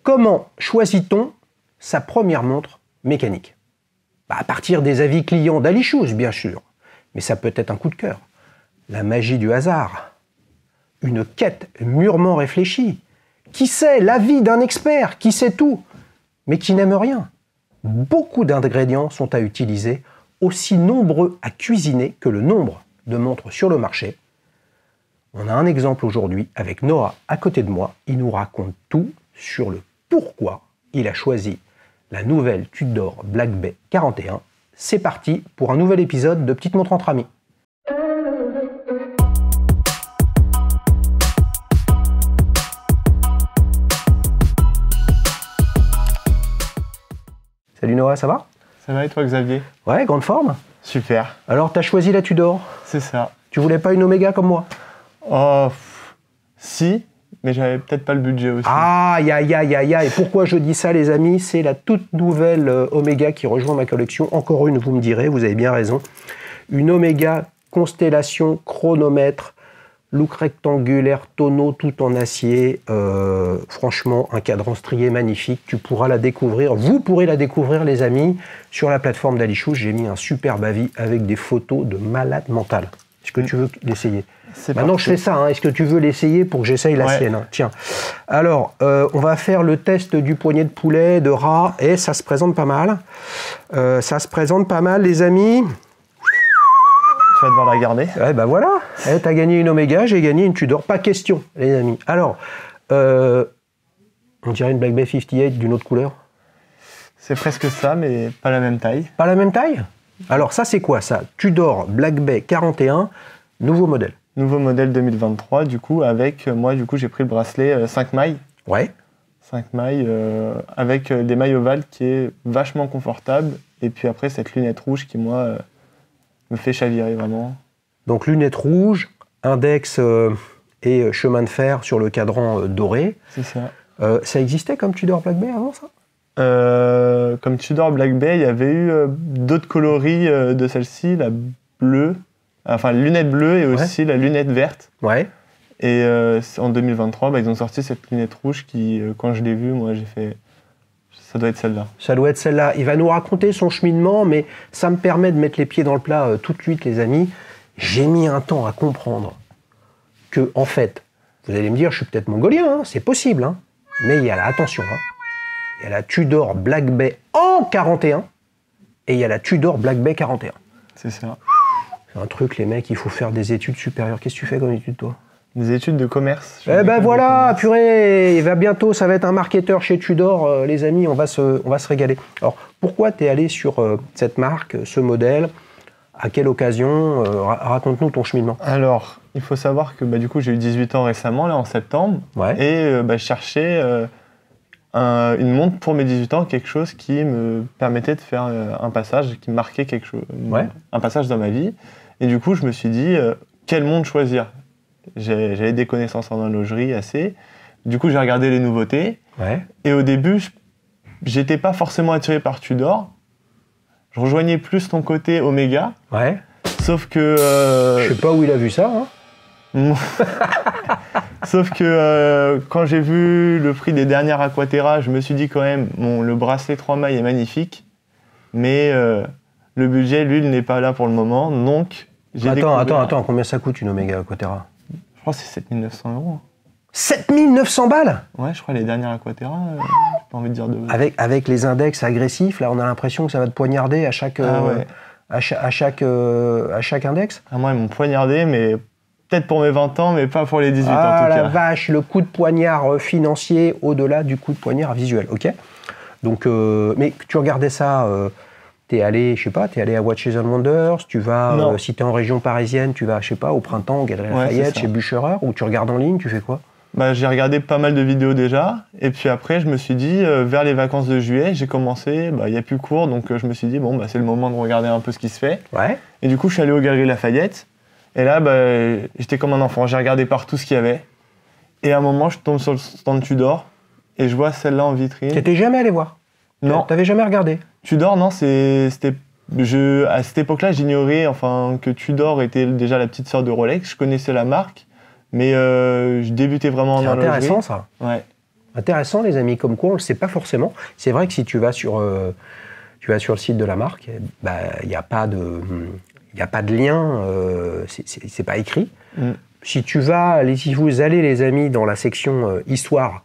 Comment choisit-on sa première montre mécanique? À partir des avis clients d'Ali Shoes, bien sûr. Mais ça peut être un coup de cœur. La magie du hasard. Une quête mûrement réfléchie. Qui sait, l'avis d'un expert, qui sait tout, mais qui n'aime rien. Beaucoup d'ingrédients sont à utiliser, aussi nombreux à cuisiner que le nombre de montres sur le marché. On a un exemple aujourd'hui avec Noah à côté de moi. Il nous raconte tout sur le pourquoi il a choisi la nouvelle Tudor Black Bay 41. C'est parti pour un nouvel épisode de Petite Montre entre amis. Salut Noah, ça va? Ça va et toi Xavier? Ouais, grande forme. Super. Alors t'as choisi la Tudor? C'est ça. Tu voulais pas une Omega comme moi? Oh, si, mais j'avais peut-être pas le budget aussi. Aïe, aïe, aïe, aïe, aïe. Et pourquoi je dis ça les amis? C'est la toute nouvelle Omega qui rejoint ma collection. Encore une, vous me direz, vous avez bien raison. Une Omega Constellation chronomètre, look rectangulaire, tonneau tout en acier. Franchement, un cadran strié magnifique. Tu pourras la découvrir, vous pourrez la découvrir les amis, sur la plateforme d'Ali Shoes. J'ai mis un superbe avis avec des photos de malade mental. Est-ce que tu veux l'essayer? Maintenant, je fais ça. Hein. Est-ce que tu veux l'essayer pour que j'essaye la sienne hein? Tiens. Alors, on va faire le test du poignet de poulet, de rat, et ça se présente pas mal. Ça se présente pas mal, les amis. Tu vas devoir la garder. Ouais, bah voilà. Eh, t'as gagné une Omega, j'ai gagné une Tudor. Pas question, les amis. Alors, on dirait une Black Bay 58 d'une autre couleur. C'est presque ça, mais pas la même taille. Pas la même taille? Alors, ça, c'est quoi, ça? Tudor Black Bay 41, nouveau modèle. Nouveau modèle 2023, du coup, avec, moi, du coup, j'ai pris le bracelet 5 mailles. Ouais. 5 mailles, avec des mailles ovales qui est vachement confortable. Et puis après, cette lunette rouge qui, moi, me fait chavirer vraiment. Donc, lunettes rouges, index et chemin de fer sur le cadran doré. C'est ça. Ça existait comme Tudor Black Bay avant, ça? Comme Tudor Black Bay, il y avait eu d'autres coloris de celle-ci, la bleue. Enfin, la lunette bleue et aussi la lunette verte. Ouais. Et en 2023, ils ont sorti cette lunette rouge qui, quand je l'ai vue, moi, j'ai fait... Ça doit être celle-là. Ça doit être celle-là. Il va nous raconter son cheminement, mais ça me permet de mettre les pieds dans le plat tout de suite, les amis. J'ai mis un temps à comprendre que, en fait, vous allez me dire, je suis peut-être mongolien, hein, c'est possible, hein, mais il y a la, attention, hein, il y a la Tudor Black Bay en 41 et il y a la Tudor Black Bay 41. C'est ça. C'est un truc, les mecs, il faut faire des études supérieures. Qu'est-ce que tu fais comme étude, toi? Des études de commerce. Eh ben voilà, purée, il va bientôt, ça va être un marketeur chez Tudor, les amis, on va se régaler. Alors, pourquoi tu es allé sur cette marque, ce modèle? À quelle occasion? Raconte-nous ton cheminement. Alors, il faut savoir que du coup, j'ai eu 18 ans récemment, là, en septembre. Ouais. Et je cherchais une montre pour mes 18 ans, quelque chose qui me permettait de faire un passage, qui me marquait quelque chose, un passage dans ma vie. Et du coup, je me suis dit, quelle montre choisir? J'avais des connaissances en horlogerie assez. Du coup, j'ai regardé les nouveautés. Ouais. Et au début, j'étais pas forcément attiré par Tudor. Je rejoignais plus ton côté Omega. Ouais. Sauf que... Je sais pas où il a vu ça, hein. Sauf que quand j'ai vu le prix des dernières Aquaterra, je me suis dit quand même, le bracelet 3 mailles est magnifique, mais le budget, lui, il n'est pas là pour le moment. Donc, j'ai Attends, combien ça coûte une Omega Aquaterra? Je crois que c'est 7 900 €. 7 900 balles? Ouais, je crois les dernières Aquaterra, j'ai pas envie de dire de... Avec les index agressifs, là, on a l'impression que ça va te poignarder à chaque, à chaque index. Ah, moi, ils m'ont poignardé, mais peut-être pour mes 20 ans, mais pas pour les 18 en tout cas. Ah la vache, le coup de poignard financier au-delà du coup de poignard visuel, ok? Donc, mais tu regardais ça... T'es allé, je sais pas, t'es allé à Watches and Wonders, tu vas, si t'es en région parisienne, tu vas, je sais pas, au printemps, au Galeries Lafayette, chez Bucherer, ou tu regardes en ligne, tu fais quoi? J'ai regardé pas mal de vidéos déjà, et puis après, je me suis dit, vers les vacances de juillet, j'ai commencé, il n'y a plus cours, donc je me suis dit, c'est le moment de regarder un peu ce qui se fait. Ouais. Et du coup, je suis allé aux Galeries Lafayette, et là, j'étais comme un enfant, j'ai regardé partout ce qu'il y avait, et à un moment, je tombe sur le stand Tudor, et je vois celle-là en vitrine. T'étais jamais allé voir? Non. T'avais jamais regardé? Tudor, non, à cette époque-là, j'ignorais que Tudor était déjà la petite sœur de Rolex. Je connaissais la marque, mais je débutais vraiment en horlogerie. C'est intéressant, ça. Ouais. Intéressant, les amis, comme quoi on ne le sait pas forcément. C'est vrai que si tu vas sur le site de la marque, il n'y a pas de lien, c'est pas écrit. Si vous allez, les amis, dans la section histoire,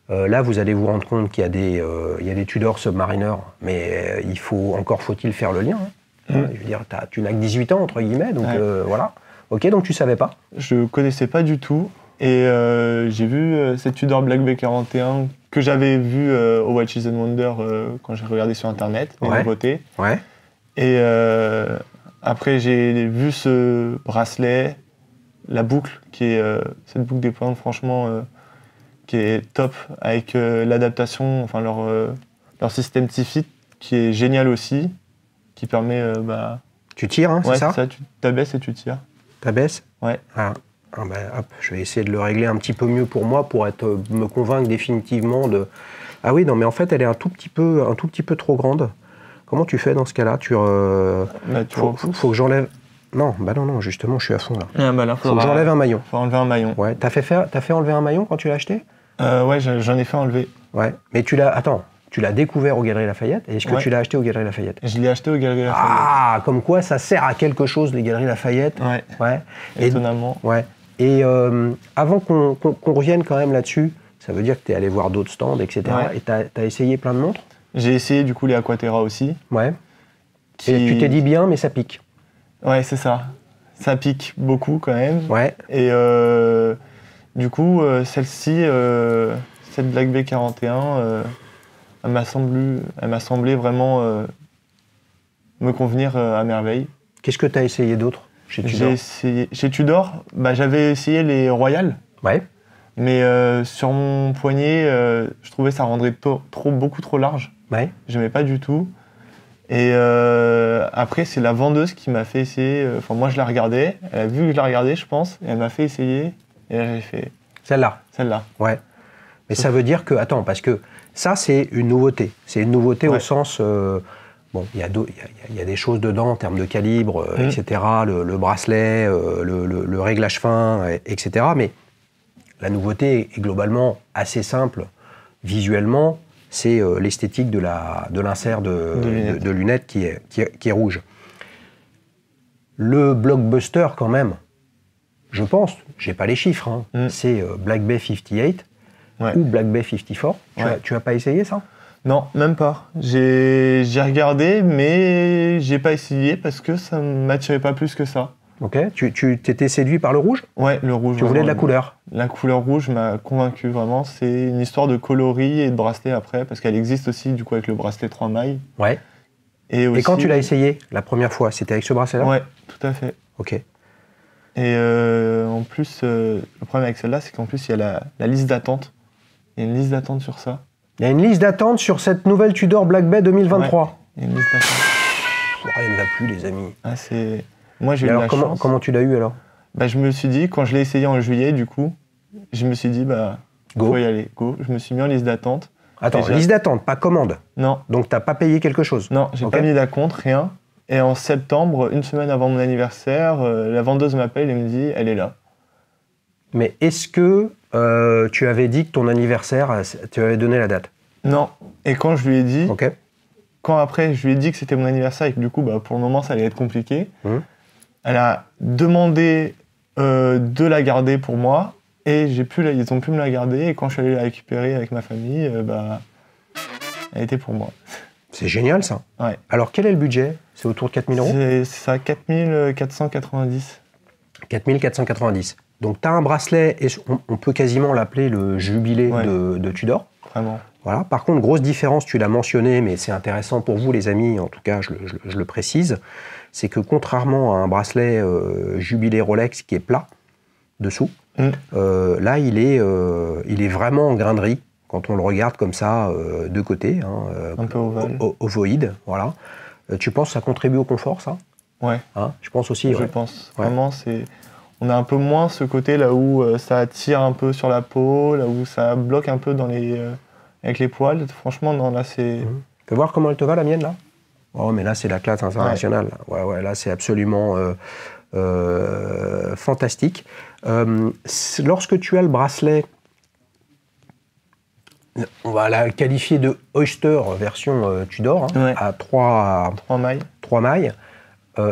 là, vous allez vous rendre compte qu'il y a des Tudor Submariner, mais faut-il faire le lien. Je veux dire, tu n'as que 18 ans, entre guillemets, donc voilà. Ok, donc tu savais pas? Je connaissais pas du tout. Et j'ai vu cette Tudor Black Bay 41 que j'avais vu au Watches and Wonder quand j'ai regardé sur internet, les nouveautés. Ouais. Et après j'ai vu ce bracelet, la boucle, qui est cette boucle des pointes, franchement, qui est top, avec l'adaptation, enfin leur système T-Fit, qui est génial aussi, qui permet... Tu tires, hein, c'est ça? Tu t'abaisses et tu tires. T'abaisses? Ouais. Hop, je vais essayer de le régler un petit peu mieux pour moi, pour me convaincre définitivement de... Ah oui, non, mais en fait, elle est un tout petit peu trop grande. Comment tu fais dans ce cas-là? Faut que j'enlève... Non, non, justement, je suis à fond là. Là faut que j'enlève un maillon. Faut enlever un maillon. Ouais, t'as fait enlever un maillon quand tu l'as acheté? Ouais, j'en ai fait enlever. Ouais, mais tu l'as découvert aux Galeries Lafayette, et est-ce que tu l'as acheté aux Galeries Lafayette? Je l'ai acheté aux Galeries Lafayette. Ah, comme quoi ça sert à quelque chose, les Galeries Lafayette. Ouais. Étonnamment. Ouais. Et avant qu'on revienne quand même là-dessus, ça veut dire que tu es allé voir d'autres stands, etc. Ouais. Et tu as essayé plein de montres? J'ai essayé du coup les Aquaterra aussi. Ouais. Et tu t'es dit bien, mais ça pique. Ouais, c'est ça. Ça pique beaucoup quand même. Ouais. Et du coup, celle-ci, cette Black Bay 41, elle m'a semblé vraiment me convenir à merveille. Qu'est-ce que tu as essayé d'autre chez Tudor? Chez Tudor, j'avais essayé les Royal. Ouais. Mais sur mon poignet, je trouvais que ça rendrait beaucoup trop large. Ouais. J'aimais pas du tout. Et après, c'est la vendeuse qui m'a fait essayer. Enfin, moi, je la regardais. Elle a vu que je la regardais, je pense. Et elle m'a fait essayer. Et là, j'ai fait... Celle-là? Celle-là. Ouais. Mais ça veut dire que... Attends, parce que ça, c'est une nouveauté. C'est une nouveauté au sens... Bon, il y a des choses dedans en termes de calibre, etc. Le bracelet, le réglage fin, etc. Mais la nouveauté est globalement assez simple visuellement. C'est l'esthétique de l'insert de lunettes qui est rouge. Le blockbuster, quand même, je pense, j'ai pas les chiffres, hein, c'est Black Bay 58 ou Black Bay 54. Tu as pas essayé ça? Non, même pas. J'ai regardé, mais j'ai pas essayé parce que ça ne m'attirait pas plus que ça. Ok. Tu t'étais séduit par le rouge? Ouais, le rouge. Tu voulais de la couleur? La couleur rouge m'a convaincu, vraiment. C'est une histoire de coloris et de bracelet après, parce qu'elle existe aussi du coup avec le bracelet 3 mailles. Ouais. Et quand tu l'as essayé la première fois, c'était avec ce bracelet-là? Ouais, tout à fait. Ok. Et en plus, le problème avec celle-là, c'est qu'en plus, il y a la liste d'attente. Il y a une liste d'attente sur ça. Il y a une liste d'attente sur cette nouvelle Tudor Black Bay 2023. Ouais, il y a une liste d'attente. Rien ne va plus, les amis. Ah, moi, j'ai eu de la chance. Comment tu l'as eu alors? Je me suis dit, quand je l'ai essayé en juillet, du coup, je me suis dit, go. Faut y aller, go. Je me suis mis en liste d'attente. Attends, liste d'attente, pas commande? Non. Donc t'as pas payé quelque chose? Non, j'ai pas mis d'acompte, rien. Et en septembre, une semaine avant mon anniversaire, la vendeuse m'appelle et me dit, elle est là. Mais est-ce que tu avais dit que ton anniversaire, tu avais donné la date? Non. Et quand je lui ai dit, quand après je lui ai dit que c'était mon anniversaire et que du coup, pour le moment, ça allait être compliqué, elle a demandé de la garder pour moi et ils ont pu me la garder. Et quand je suis allé la récupérer avec ma famille, elle était pour moi. C'est génial ça. Ouais. Alors quel est le budget? C'est autour de 4 000 euros? C'est ça, 4 490. 4 490. Donc tu as un bracelet, et on peut quasiment l'appeler le jubilé de Tudor. Vraiment. Voilà. Par contre, grosse différence, tu l'as mentionné, mais c'est intéressant pour vous les amis, en tout cas je le précise, c'est que contrairement à un bracelet jubilé Rolex qui est plat dessous, là il est vraiment en grainerie quand on le regarde comme ça de côté, un peu ovale. Ovoïde, voilà. Tu penses que ça contribue au confort, ça? Ouais. Je pense aussi. Je pense. Vraiment, on a un peu moins ce côté là où ça tire un peu sur la peau, là où ça bloque un peu avec les poils. Franchement, non, là c'est... Fais voir comment elle te va, la mienne, là? Oh, mais là, c'est la classe internationale. Ouais, là, c'est absolument fantastique. Lorsque tu as le bracelet On va la qualifier de Oyster version Tudor, à 3 mailles. 3 mailles.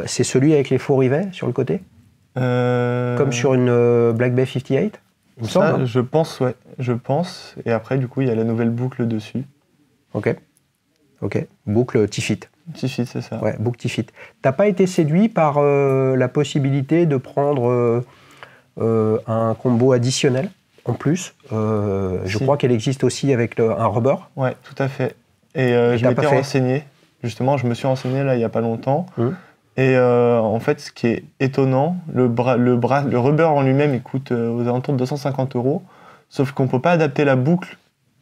C'est celui avec les faux rivets sur le côté, comme sur une Black Bay 58, il me semble. Hein. Je pense, ouais. Je pense. Et après, du coup, il y a la nouvelle boucle dessus. Ok. Boucle T-Fit. T-Fit, c'est ça. Ouais, boucle T-Fit. T'as pas été séduit par la possibilité de prendre un combo additionnel en plus Je crois qu'elle existe aussi avec un rubber. Ouais, tout à fait. Et je m'étais renseigné. Justement, je me suis renseigné là il n'y a pas longtemps. Et en fait, ce qui est étonnant, le rubber en lui-même, il coûte aux alentours de 250 €. Sauf qu'on ne peut pas adapter la boucle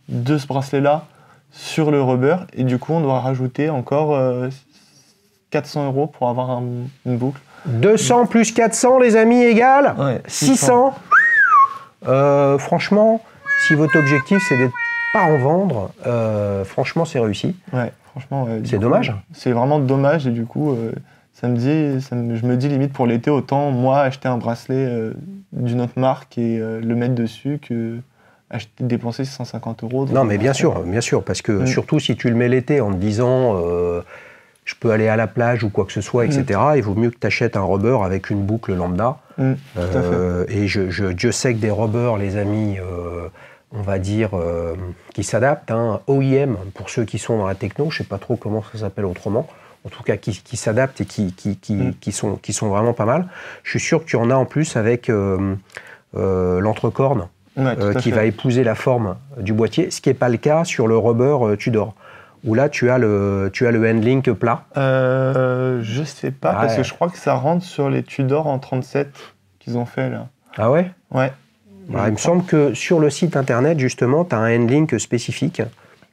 de ce bracelet-là sur le rubber. Et du coup, on doit rajouter encore 400 € pour avoir une boucle. 200 plus 400, les amis, égale 600. Franchement, si votre objectif, c'est de pas en vendre, franchement, c'est réussi. Ouais, franchement. C'est dommage. C'est vraiment dommage. Et du coup... je me dis limite pour l'été, autant moi acheter un bracelet d'une autre marque et le mettre dessus que dépenser 150 €. Non, mais bien sûr, parce que surtout si tu le mets l'été en te disant je peux aller à la plage ou quoi que ce soit, etc., il vaut mieux que tu achètes un rubber avec une boucle lambda. Tout à fait. Et je sais que des rubbers, les amis, on va dire, qui s'adaptent, OEM, pour ceux qui sont dans la techno, je ne sais pas trop comment ça s'appelle autrement. En tout cas, qui s'adaptent et qui sont vraiment pas mal. Je suis sûr que tu en as en plus avec l'entrecorne qui va épouser la forme du boîtier, ce qui n'est pas le cas sur le rubber Tudor, où là, tu as le handlink plat. Je sais pas, parce que je crois que ça rentre sur les Tudor en 37 qu'ils ont fait, là. Ah ouais ? Ouais. Il me semble que sur le site internet, justement, tu as un handlink spécifique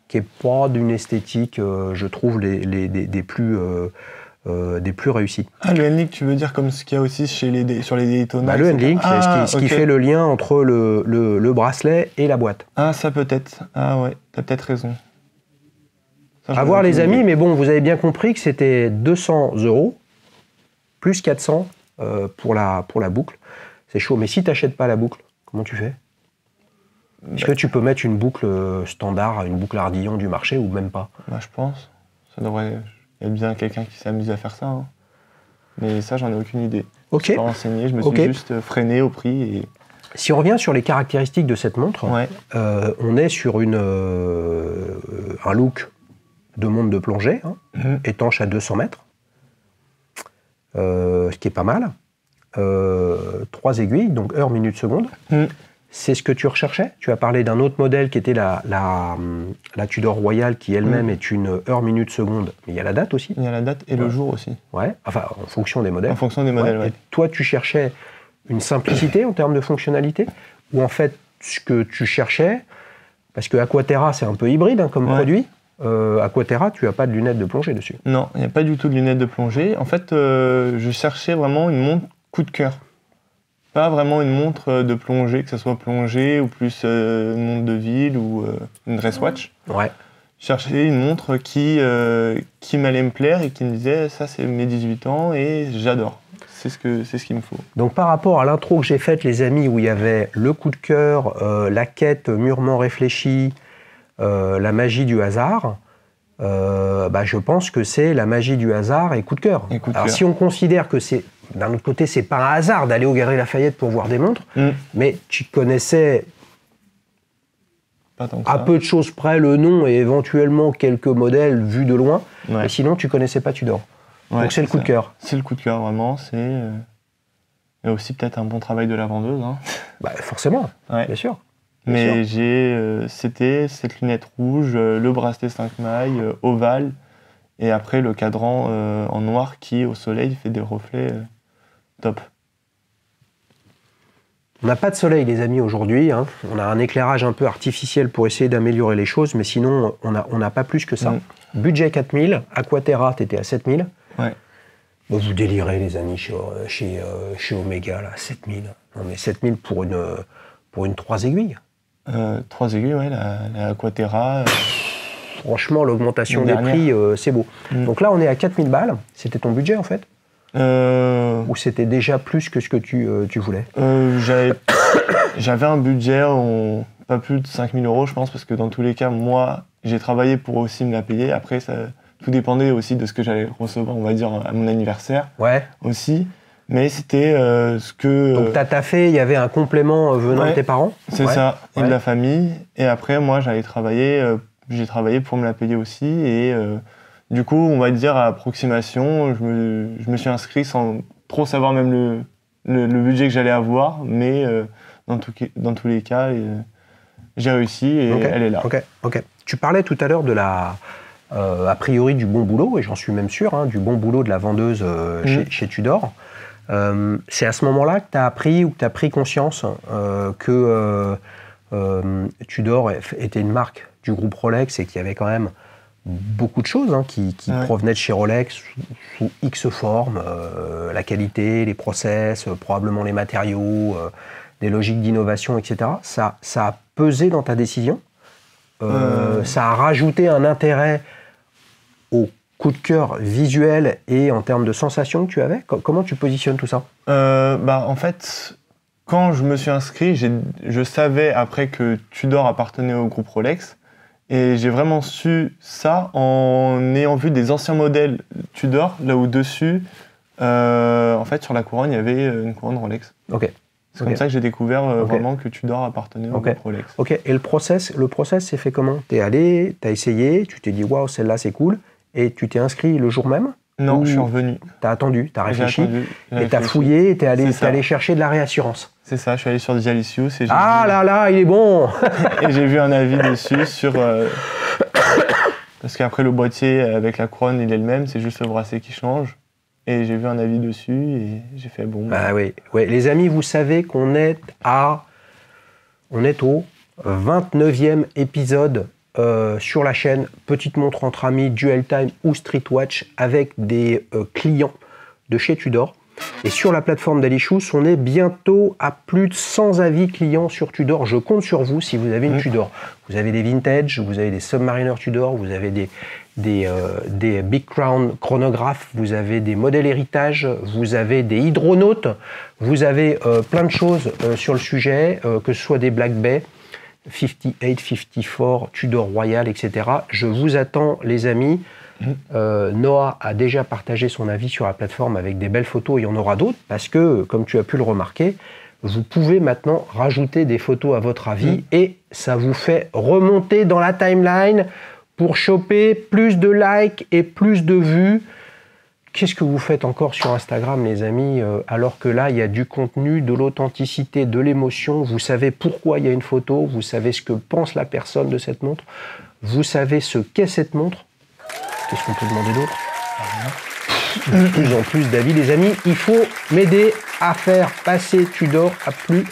qui n'est pas d'une esthétique, je trouve, des plus réussis. Ah, le handlink, tu veux dire comme ce qu'il y a aussi sur les Daytona? Le handlink, c'est ce qui fait le lien entre le bracelet et la boîte. Ah, ça peut-être. Ah ouais, t'as peut-être raison. À voir les amis, mais bon, vous avez bien compris que c'était 200 € plus 400 pour la boucle. C'est chaud, mais si tu n'achètes pas la boucle, comment tu fais ? Est-ce que tu peux mettre une boucle standard, une boucle ardillon du marché ou même pas ? Je pense. Ça devrait être bien quelqu'un qui s'amuse à faire ça. Hein. Mais ça, j'en ai aucune idée. Ok. Je suis pas renseigné, je me suis juste freiné au prix. Et... Si on revient sur les caractéristiques de cette montre, on est sur un look de montre de plongée, étanche à 200 mètres, ce qui est pas mal. 3 aiguilles, donc heure, minute, seconde. C'est ce que tu recherchais. Tu as parlé d'un autre modèle qui était la Tudor Royale, qui elle-même est une heure, minute, seconde. Mais il y a la date aussi. Il y a la date et le jour aussi. Ouais, enfin, en fonction des modèles. En fonction des modèles, Et toi, tu cherchais une simplicité en termes de fonctionnalité, ou en fait, ce que tu cherchais, parce que Aquaterra, c'est un peu hybride comme produit. Aquaterra, tu n'as pas de lunettes de plongée dessus. Non, il n'y a pas du tout de lunettes de plongée. En fait, je cherchais vraiment une montre coup de cœur. Pas vraiment une montre de plongée, que ce soit plongée ou plus une montre de ville ou une dress watch. Ouais. Je cherchais une montre qui m'allait me plaire et qui me disait ça c'est mes 18 ans et j'adore. C'est ce qu'il me faut. Donc par rapport à l'intro que j'ai faite les amis, où il y avait le coup de cœur, la quête mûrement réfléchie, la magie du hasard, je pense que c'est la magie du hasard et coup de cœur. Alors si on considère que c'est, d'un autre côté, c'est pas un hasard d'aller aux Galeries Lafayette pour voir des montres, mais tu connaissais à peu de choses près le nom et éventuellement quelques modèles vus de loin, mais sinon tu connaissais pas Tudor. Donc c'est le coup de cœur. C'est le coup de cœur vraiment, et aussi peut-être un bon travail de la vendeuse. Hein. Forcément, bien sûr. Mais c'était cette lunette rouge, le bracelet 5 mailles, ovale, et après le cadran en noir qui, au soleil, fait des reflets top. On n'a pas de soleil, les amis, aujourd'hui. On a un éclairage un peu artificiel pour essayer d'améliorer les choses, mais sinon, on n'a pas plus que ça. Budget 4000, Aquaterra, t'étais à 7000. Ouais. Vous délirez, les amis, chez Omega, là, 7000. Non, mais 7000 pour une 3 aiguilles. 3 aiguilles, la Aquaterra. Franchement, l'augmentation des prix, c'est beau. Donc là, on est à 4000 balles. C'était ton budget, en fait Ou c'était déjà plus que ce que tu voulais J'avais un budget Pas plus de 5 000 €, je pense, parce que dans tous les cas, moi, j'ai travaillé pour aussi me la payer. Après, tout dépendait aussi de ce que j'allais recevoir, on va dire, à mon anniversaire aussi. Mais c'était ce que... Donc t'as taffé, il y avait un complément venant de tes parents? C'est ça, et de la famille. Et après, moi, j'ai travaillé pour me la payer aussi. Et du coup, on va dire, à approximation, je me suis inscrit sans trop savoir même le budget que j'allais avoir. Mais dans tous les cas, j'ai réussi et elle est là. Ok. Tu parlais tout à l'heure de a priori du bon boulot, et j'en suis même sûr, hein, du bon boulot de la vendeuse chez Tudor. C'est à ce moment-là que tu as appris ou que tu as pris conscience que Tudor était une marque du groupe Rolex et qu'il y avait quand même beaucoup de choses qui provenaient de chez Rolex sous X formes, la qualité, les process, probablement les matériaux, des logiques d'innovation, etc. Ça a pesé dans ta décision? Ça a rajouté un intérêt au coup de cœur visuel et en termes de sensations que tu avais? Comment tu positionnes tout ça? En fait, quand je me suis inscrit, je savais après que Tudor appartenait au groupe Rolex. Et j'ai vraiment su ça en ayant vu des anciens modèles Tudor, là où dessus, en fait, sur la couronne, il y avait une couronne Rolex. C'est comme ça que j'ai découvert vraiment que Tudor appartenait au groupe Rolex. Et le process s'est fait comment? T'es allé, t'as essayé, tu t'es dit waouh, celle-là c'est cool, et tu t'es inscrit le jour même? Non, je suis revenu. T'as attendu, t'as réfléchi, et t'as fouillé, et t'es allé chercher de la réassurance. C'est ça, je suis allé sur Dialisius et là, il est bon. Et j'ai vu un avis dessus sur... Parce qu'après, le boîtier avec la couronne, il est le même, c'est juste le bracelet qui change. Et j'ai vu un avis dessus et j'ai fait bon. Oui. Les amis, vous savez qu'on est au 29e épisode sur la chaîne Petite montre entre amis, Dual Time ou Street Watch avec des clients de chez Tudor. Et sur la plateforme d'Ali-Shoes, on est bientôt à plus de 100 avis clients sur Tudor. Je compte sur vous si vous avez une Tudor. Vous avez des vintage, vous avez des Submariner Tudor, vous avez des Big Crown chronographes, vous avez des modèles héritage, vous avez des hydronautes, vous avez plein de choses sur le sujet, que ce soit des Black Bay, 58, 54, Tudor Royal, etc. Je vous attends, les amis. Noah a déjà partagé son avis sur la plateforme avec des belles photos, il y en aura d'autres, parce que, comme tu as pu le remarquer, vous pouvez maintenant rajouter des photos à votre avis et ça vous fait remonter dans la timeline pour choper plus de likes et plus de vues. Qu'est-ce que vous faites encore sur Instagram, les amis, alors que là, il y a du contenu, de l'authenticité, de l'émotion. Vous savez pourquoi il y a une photo, vous savez ce que pense la personne de cette montre, vous savez ce qu'est cette montre. Qu'est-ce qu'on peut demander d'autre? De plus en plus d'avis, les amis. Il faut m'aider à faire passer Tudor à plus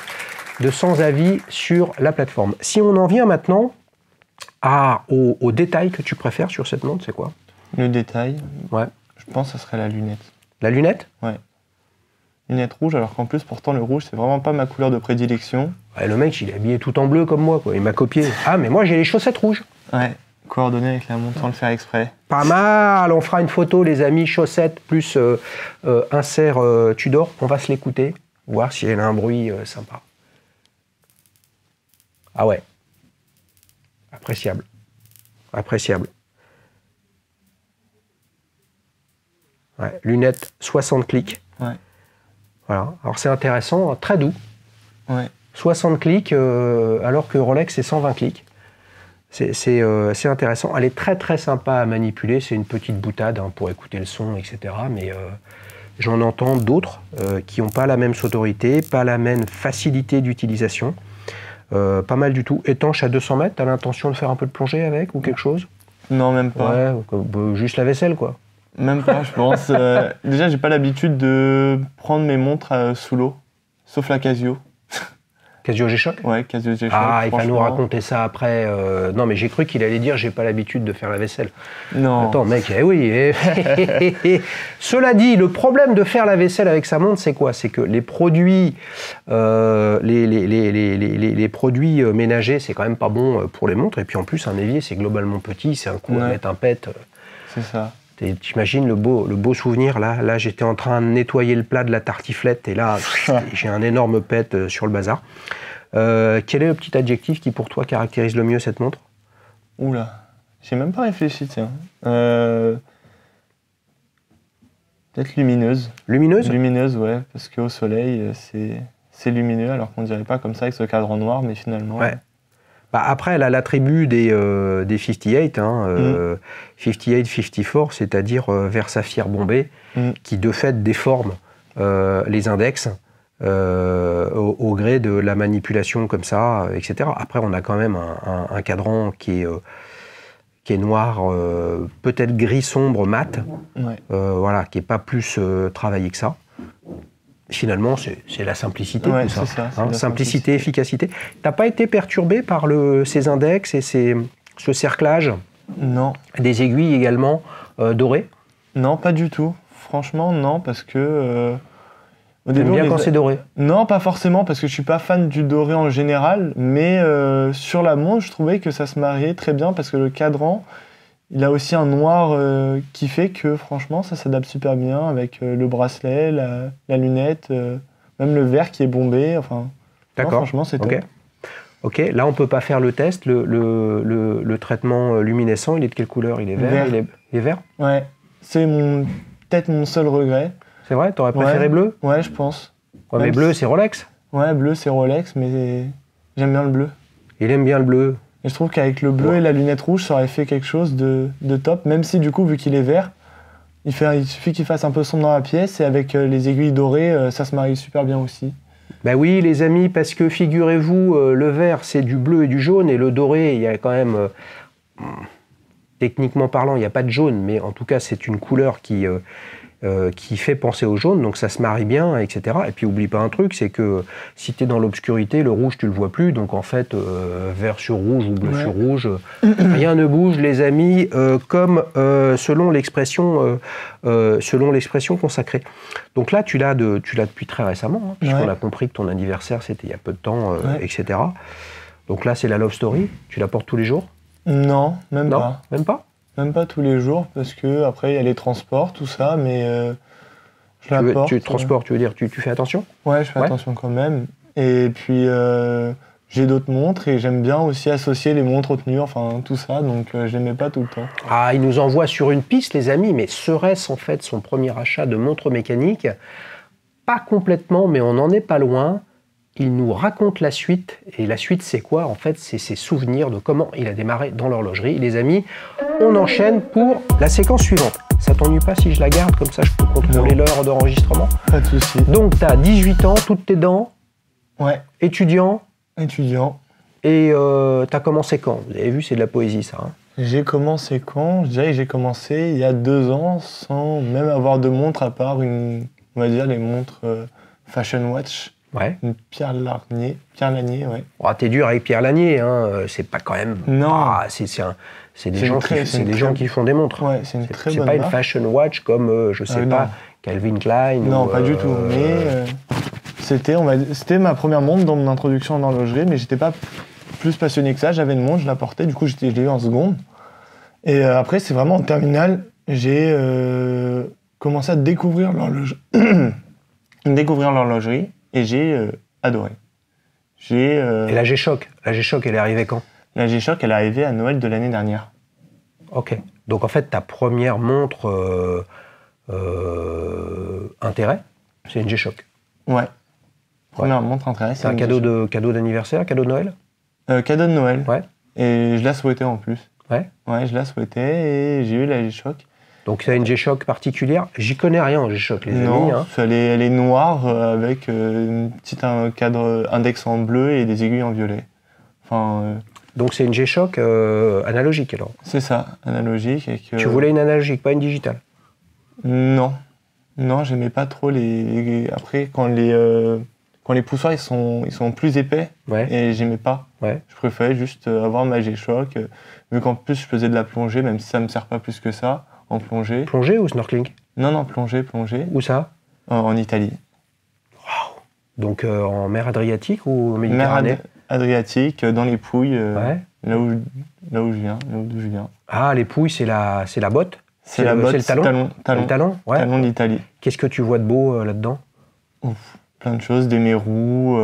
de 100 avis sur la plateforme. Si on en vient maintenant au détail que tu préfères sur cette montre, c'est quoi? Le détail, je pense que ce serait la lunette. La lunette? Ouais. Lunette rouge, alors qu'en plus, pourtant, le rouge, c'est vraiment pas ma couleur de prédilection. Ouais, le mec, il est habillé tout en bleu comme moi, quoi. Il m'a copié. Ah, mais moi, j'ai les chaussettes rouges. Ouais. Coordonnées avec la montre sans le faire exprès. Pas mal, on fera une photo, les amis, chaussettes plus insert Tudor. On va se l'écouter, voir si elle a un bruit sympa. Ah ouais, appréciable. Ouais, lunettes 60 clics. Ouais. Voilà, alors c'est intéressant, très doux. Ouais. 60 clics alors que Rolex c'est 120 clics. C'est intéressant. Elle est très très sympa à manipuler. C'est une petite boutade pour écouter le son, etc. Mais j'en entends d'autres qui n'ont pas la même sonorité, pas la même facilité d'utilisation. Pas mal du tout. Étanche à 200 mètres, t'as l'intention de faire un peu de plongée avec ou quelque chose? Non, même pas. Ouais, juste la vaisselle, quoi. Même pas, je pense. Déjà, j'ai pas l'habitude de prendre mes montres sous l'eau, sauf la Casio. Casio G-Shock? Ouais, Casio G-Shock. Ah, il va nous raconter ça après. Non, mais j'ai cru qu'il allait dire j'ai pas l'habitude de faire la vaisselle. Non. Attends, mec, oui. Cela dit, le problème de faire la vaisselle avec sa montre, c'est quoi? C'est que les produits, les produits ménagers, c'est quand même pas bon pour les montres. Et puis en plus, un évier, c'est globalement petit, c'est un coup à mettre un pet. C'est ça. T'imagines le beau souvenir, là j'étais en train de nettoyer le plat de la tartiflette et là j'ai un énorme pet sur le bazar. Quel est le petit adjectif qui pour toi caractérise le mieux cette montre? Oula, j'ai même pas réfléchi, tiens. Peut-être lumineuse. Lumineuse? Lumineuse, ouais, parce qu'au soleil, c'est lumineux, alors qu'on dirait pas comme ça avec ce cadran noir, mais finalement... Ouais. Bah après, elle a l'attribut des 58, 58-54, c'est-à-dire verre saphir bombé, qui de fait déforme les index au gré de la manipulation comme ça, etc. Après, on a quand même un cadran qui est noir, peut-être gris sombre mat, voilà, qui n'est pas plus travaillé que ça. Finalement, c'est la simplicité, tout ça. Simplicité, efficacité. T'as pas été perturbé par ces index et ce cerclage? Non. Des aiguilles également dorées? Non, pas du tout. Franchement, non, parce que... T'aimes bien quand c'est doré? Non, pas forcément, parce que je suis pas fan du doré en général, mais sur la montre, je trouvais que ça se mariait très bien, parce que le cadran, il a aussi un noir qui fait que, franchement, ça s'adapte super bien avec le bracelet, la lunette, même le verre qui est bombé. Enfin, d'accord. Franchement, c'est top. Ok, là, on peut pas faire le test. Le traitement luminescent, il est de quelle couleur? Il est vert. Il est vert? Ouais, c'est peut-être mon seul regret. C'est vrai? T'aurais préféré bleu? Ouais, je pense. Ouais, mais bleu, c'est Rolex? Ouais, bleu, c'est Rolex, mais j'aime bien le bleu. Il aime bien le bleu. Et je trouve qu'avec le bleu et la lunette rouge, ça aurait fait quelque chose de top, même si du coup, vu qu'il est vert, il suffit qu'il fasse un peu sombre dans la pièce, et avec les aiguilles dorées, ça se marie super bien aussi. Ben oui, les amis, parce que figurez-vous, le vert, c'est du bleu et du jaune, et le doré, il y a quand même, techniquement parlant, il n'y a pas de jaune, mais en tout cas, c'est une couleur qui fait penser au jaune, donc ça se marie bien, etc. Et puis oublie pas un truc, c'est que si tu es dans l'obscurité, le rouge tu le vois plus, donc en fait vert sur rouge ou bleu sur rouge, rien ne bouge les amis, comme selon l'expression consacrée. Donc là tu l'as depuis très récemment, puisqu'on a compris que ton anniversaire c'était il y a peu de temps, etc. Donc là c'est la Love Story, tu la portes tous les jours? Non, même pas. Même pas? Même pas tous les jours, parce que après il y a les transports, tout ça, mais je la porte. Transport, tu veux dire, tu fais attention? Ouais, je fais attention quand même. Et puis j'ai d'autres montres, et j'aime bien aussi associer les montres aux tenues, enfin tout ça, donc je les mets pas tout le temps. Ah, il nous envoie sur une piste, les amis, mais serait-ce en fait son premier achat de montre mécanique? Pas complètement, mais on n'en est pas loin. Il nous raconte la suite, et la suite c'est quoi? En fait, c'est ses souvenirs de comment il a démarré dans l'horlogerie. Les amis, on enchaîne pour la séquence suivante. Ça t'ennuie pas si je la garde, comme ça je peux contrôler l'heure d'enregistrement? Pas de souci. Donc t'as 18 ans, toutes tes dents? Ouais. Étudiant? Étudiant. Et t'as commencé quand? Vous avez vu, c'est de la poésie ça. J'ai commencé quand? Je dirais que j'ai commencé il y a 2 ans, sans même avoir de montre, à part on va dire les montres Fashion Watch. Ouais. Une Pierre Lanier, ouais. Oh, t'es dur avec Pierre Lanier, c'est pas quand même... Non. C'est des gens qui font des montres. Ouais, c'est une très bonne marque. C'est pas une fashion watch comme, je sais pas, Calvin Klein. Non, pas du tout. Mais c'était ma première montre dans mon introduction en horlogerie, mais j'étais pas plus passionné que ça. J'avais une montre, je la portais, du coup je l'ai eu en seconde. Et après, c'est vraiment en terminale, j'ai commencé à découvrir l'horlogerie. Et j'ai adoré. Et la G-Shock, elle est arrivée quand? La G-Shock, elle est arrivée à Noël de l'année dernière. Ok. Donc en fait, ta première montre intérêt, c'est une G-Shock. Ouais. Première montre intérêt, c'est un cadeau d'anniversaire, cadeau de Noël? Cadeau de Noël. Ouais. Et je la souhaitais en plus. Ouais. Ouais, je la souhaitais, et j'ai eu la G-Shock. Donc tu as une G-Shock particulière? J'y connais rien en G-Shock, les amis. Elle est noire avec un cadre index en bleu et des aiguilles en violet. Donc c'est une G-Shock analogique alors? C'est ça, analogique. Tu voulais une analogique, pas une digitale? Non, j'aimais pas trop Après, quand les poussoirs ils sont plus épais, et j'aimais pas. Ouais. Je préférais juste avoir ma G-Shock, vu qu'en plus je faisais de la plongée, même si ça me sert pas plus que ça. En plongée. Plongée ou snorkeling? Non, plongée. Où ça? En Italie. Waouh! Donc en mer Adriatique ou Méditerranée? Mer Adriatique, dans les Pouilles, là où je viens. Ah, les Pouilles, c'est la botte? C'est la botte, c'est le talon? Le talon, ouais. Talon d'Italie. Qu'est-ce que tu vois de beau là-dedans? Plein de choses, des mérous,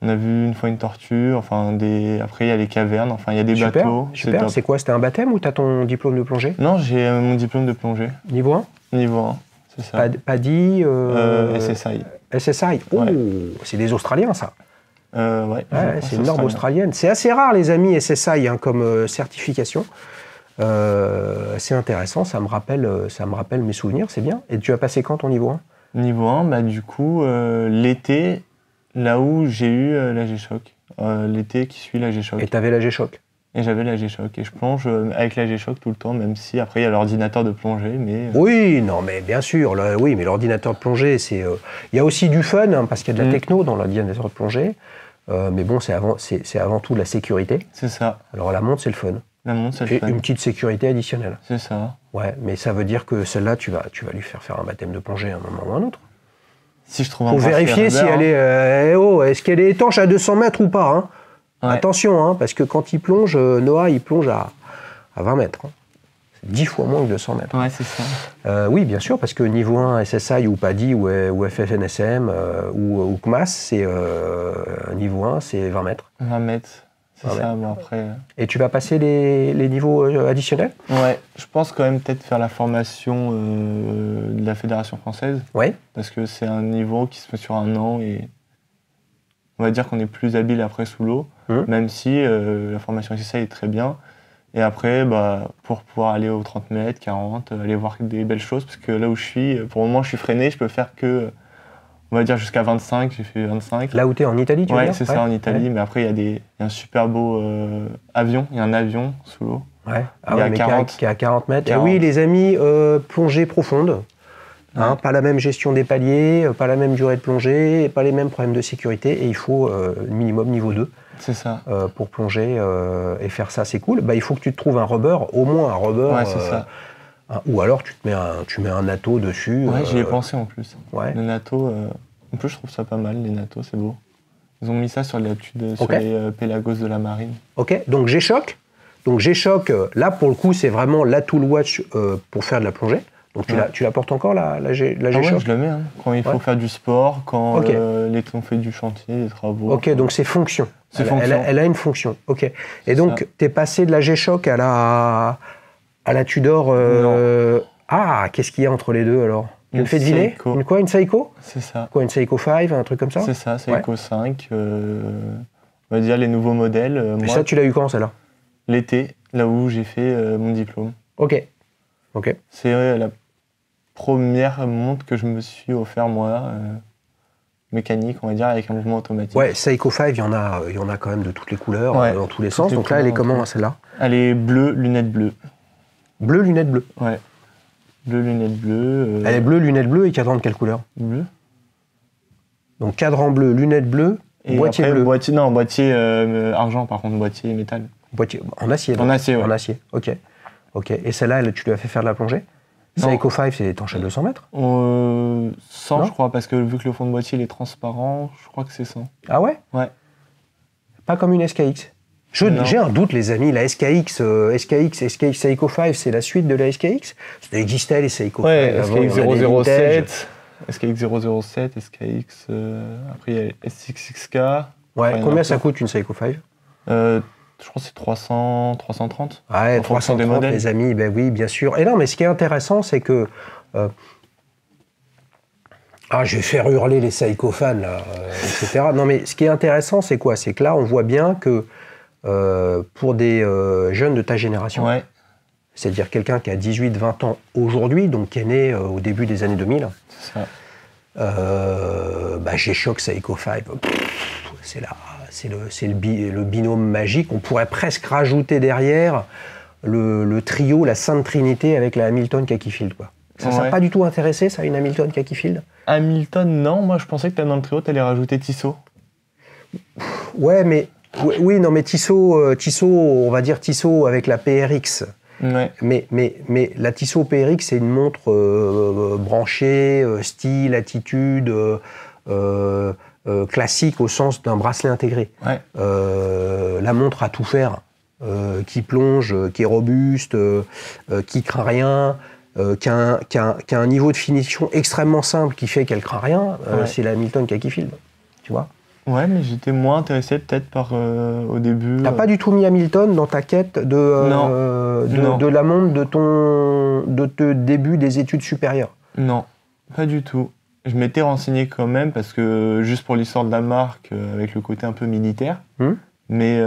On a vu une fois une tortue, enfin après il y a les cavernes, enfin il y a des bateaux. Super, c'est quoi? C'était un baptême ou tu as ton diplôme de plongée? Non, j'ai mon diplôme de plongée. Niveau 1? Niveau 1, c'est ça. PADI SSI. SSI, oh, ouais. C'est des Australiens ça. Ouais, c'est une norme australienne. C'est assez rare les amis SSI hein, comme certification. C'est intéressant, ça me rappelle mes souvenirs, c'est bien. Et tu as passé quand ton niveau 1? Niveau 1, bah du coup, l'été, là où j'ai eu la G-Shock. L'été qui suit la G-Shock. Et tu avais la G-Shock? Et j'avais la G-Shock. Et je plonge avec la G-Shock tout le temps, même si après il y a l'ordinateur de plongée. Mais... Oui, non, mais bien sûr, oui, mais l'ordinateur de plongée, c'est. Il y a aussi du fun, hein, parce qu'il y a de la techno dans l'ordinateur de plongée. Mais bon, c'est avant tout de la sécurité. C'est ça. Alors la montre, c'est le fun. La montre, c'est le fun. Une petite sécurité additionnelle. C'est ça. Ouais, mais ça veut dire que celle-là, tu vas lui faire un baptême de plongée à un moment ou un autre. Si je trouve un faut vérifier si elle est. Est-ce qu'elle est étanche à 200 mètres ou pas hein. Ouais. Attention, hein, parce que quand il plonge, Noah, il plonge à 20 mètres. Hein. C'est 10 fois moins que 200 mètres. Ouais, c'est ça. Oui, bien sûr, parce que niveau 1, SSI ou PADI ou FFNSM ou CMAS, c'est niveau 1, c'est 20 mètres. 20 mètres, c'est ça, bon après... Et tu vas passer les niveaux additionnels? Ouais, je pense quand même peut-être faire la formation de la Fédération française. Ouais. Parce que c'est un niveau qui se fait sur un an et on va dire qu'on est plus habile après sous l'eau. Même si la formation SSI est très bien. Et après, bah, pour pouvoir aller aux 30 mètres, 40, aller voir des belles choses, parce que là où je suis, pour le moment, je suis freiné, je peux faire que, on va dire, jusqu'à 25, j'ai fait 25. Là où tu es en Italie, tu veux dire? Ouais, c'est ça, en Italie, mais après, il y a un super beau avion, il y a un avion sous l'eau. Ouais, qui est à 40 mètres. 40. Et oui, les amis, plongée profonde. Hein, pas la même gestion des paliers, pas la même durée de plongée, pas les mêmes problèmes de sécurité, et il faut minimum niveau 2. C'est ça. Pour plonger et faire ça, c'est cool. Bah, il faut que tu te trouves un rubber, au moins un rubber. Ouais, c'est ça. Ou alors tu mets un natto dessus. Ouais, j'y ai pensé en plus. Ouais. Le natto, en plus je trouve ça pas mal, les nattos, c'est beau. Ils ont mis ça sur les pélagos de la marine. Ok, donc G-Shock. Donc G-Shock, là pour le coup, c'est vraiment la tool watch pour faire de la plongée. Donc tu la portes encore la G-Shock? Ouais, je le mets, hein. Quand il faut faire du sport, quand on fait du chantier, des travaux. Ok, donc c'est fonction. Elle a une fonction. Ok. Et donc, tu es passé de la G-Shock à la Tudor. Ah, qu'est-ce qu'il y a entre les deux alors? Une fait deviner? Une Seiko? C'est ça. Quoi, une Seiko 5, un truc comme ça? C'est ça, Seiko 5. On va dire les nouveaux modèles. Et moi, ça, tu l'as eu quand, celle-là? L'été, là où j'ai fait mon diplôme. Ok. C'est la première montre que je me suis offert moi. Mécanique, on va dire, avec un mouvement automatique. Ouais, Seiko 5, il y en a quand même de toutes les couleurs, dans tous les sens. Donc là, elle est comment, celle-là? Elle est bleue, lunettes bleues. Bleu, lunettes bleues? Ouais. Bleu, lunettes bleues. Elle est bleue, lunettes bleues et cadran de quelle couleur? Bleu. Donc cadran bleu, lunettes bleues, et boîtier après, bleu. Boîtier argent, par contre, boîtier métal. Boîtier en acier. En acier, ouais. En acier, ok. Et celle-là, tu lui as fait faire de la plongée? Seiko 5, c'est étanche à 200 mètres? 100, je crois, parce que vu que le fond de boîtier il est transparent, je crois que c'est 100. Ah ouais? Ouais. Pas comme une SKX? J'ai un doute, les amis, la SKX Seiko 5, c'est la suite de la SKX? Ça existait, les Seiko 5. Ouais, SKX 007, SKX 007, SKX, après il y a SXXK. Ouais, combien ça coûte une Seiko 5? Je crois que c'est 300, 330. Ouais, 330, les amis, ben oui, bien sûr. Et non, mais ce qui est intéressant, c'est que... je vais faire hurler les Seiko fans, là, etc. Non, mais ce qui est intéressant, c'est quoi? C'est que là, on voit bien que pour des jeunes de ta génération, c'est-à-dire quelqu'un qui a 18-20 ans aujourd'hui, donc qui est né au début des années 2000, c'est ça. G-Shock Seiko 5, c'est le binôme magique. On pourrait presque rajouter derrière le trio, la Sainte Trinité avec la Hamilton Kakifield, quoi. Ça ne pas du tout intéressé, ça, une Hamilton Kakifield? Hamilton, non. Moi, je pensais que dans le trio, tu allais rajouter Tissot. Ouais, mais... Oui, non, mais Tissot, on va dire Tissot avec la PRX. Ouais. Mais la Tissot PRX, c'est une montre branchée, style, attitude, classique au sens d'un bracelet intégré. Ouais. La montre à tout faire, qui plonge, qui est robuste, qui craint rien, qui a un niveau de finition extrêmement simple qui fait qu'elle craint rien, c'est la Hamilton Kakifield, tu vois. Ouais, mais j'étais moins intéressé peut-être par au début. T'as pas du tout mis Hamilton dans ta quête de la montre de tes débuts des études supérieures? Non, pas du tout. Je m'étais renseigné quand même parce que juste pour l'histoire de la marque, avec le côté un peu militaire, mais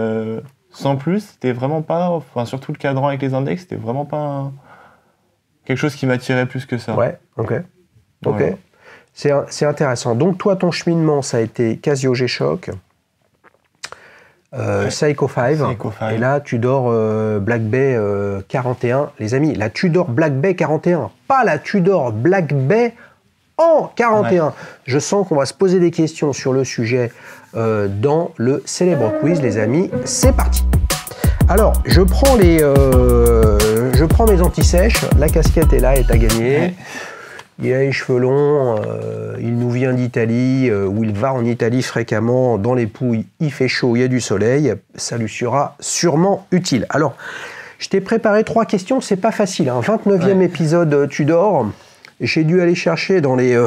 sans plus, c'était vraiment pas, enfin surtout le cadran avec les index, c'était vraiment pas quelque chose qui m'attirait plus que ça. Ouais, ok. Voilà. C'est intéressant. Donc toi, ton cheminement, ça a été Casio G-Shock, Seiko 5, et là, Tudor Black Bay 41. Les amis, la Tudor Black Bay 41, pas la Tudor Black Bay en 41. Ouais. Je sens qu'on va se poser des questions sur le sujet dans le célèbre quiz, les amis. C'est parti. Alors, je prends mes anti-sèches. La casquette est là, est à gagner. Ouais. Il a les cheveux longs, il nous vient d'Italie, où il va en Italie fréquemment, dans les Pouilles, il fait chaud, il y a du soleil, ça lui sera sûrement utile. Alors, je t'ai préparé 3 questions, c'est pas facile, hein. 29e épisode Tudor, j'ai dû aller chercher dans les...